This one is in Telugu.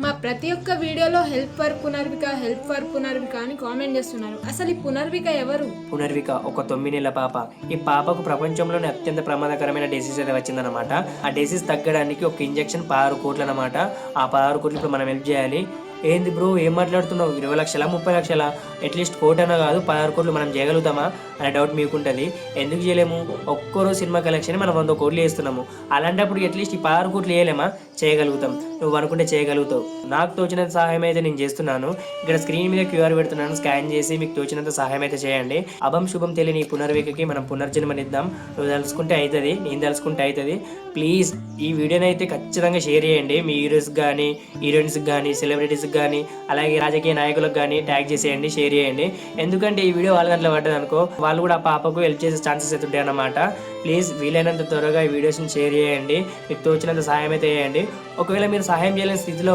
మా ప్రతి ఒక్క వీడియోలో హెల్ప్ ఫర్ పునర్విక అని కామెంట్ చేస్తున్నారు. అసలు ఈ పునర్విక ఎవరు? పునర్విక ఒక 9 నెలల పాప. ఈ పాపకు ప్రపంచంలోనే అత్యంత ప్రమాదకరమైన డిసీజ్ అయితే వచ్చిందనమాట. ఆ డిసీజ్ తగ్గడానికి ఒక ఇంజెక్షన్ 16 కోట్లు అనమాట. ఆ 16 కోట్లు ఇప్పుడు మనం హెల్ప్ చేయాలి. ఏంది బ్రో ఏం మాట్లాడుతున్నావు? 20 లక్షల 30 లక్షల అట్లీస్ట్ కోటైనా కాదు 16 కోట్లు మనం చేయగలుగుతామా అనే డౌట్ మీకుంటుంది. ఎందుకు చేయలేము? ఒక్కరోజు సినిమా కలెక్షన్ మనం 100 కోట్లు వేస్తున్నాము. అలాంటప్పుడు అట్లీస్ట్ ఈ 16 కోట్లు వేయలేమా? చేయగలుగుతాం. నువ్వు అనుకుంటే చేయగలుగుతావు. నాకు తోచినంత సహాయం అయితే నేను చేస్తున్నాను. ఇక్కడ స్క్రీన్ మీద క్యూఆర్ పెడుతున్నాను, స్కాన్ చేసి మీకు తోచినంత సహాయం అయితే చేయండి. అభం శుభం తెలియని ఈ పునర్వికకి మనం పునర్జన్మనిద్దాం. నువ్వు తలుసుకుంటే అవుతుంది, నేను తలుసుకుంటే అవుతుంది. ప్లీజ్ ఈ వీడియోని అయితే ఖచ్చితంగా షేర్ చేయండి. మీ హీరోస్కి కానీ హీరోయిన్స్కి కానీ సెలబ్రిటీస్కి కానీ అలాగే రాజకీయ నాయకులకు కానీ ట్యాగ్ చేసేయండి, షేర్ చేయండి. ఎందుకంటే ఈ వీడియో వాళ్ళ గంటలో పడ్డది అనుకో, వాళ్ళు కూడా ఆ పాపకు హెల్ప్ చేసే ఛాన్సెస్ అయితే ఉంటాయి అన్నమాట. ప్లీజ్ వీలైనంత త్వరగా ఈ వీడియోస్ని షేర్ చేయండి. మీకు తోచినంత సహాయం అయితే చేయండి. ఒకవేళ మీరు సహాయం చేయలేని స్థితిలో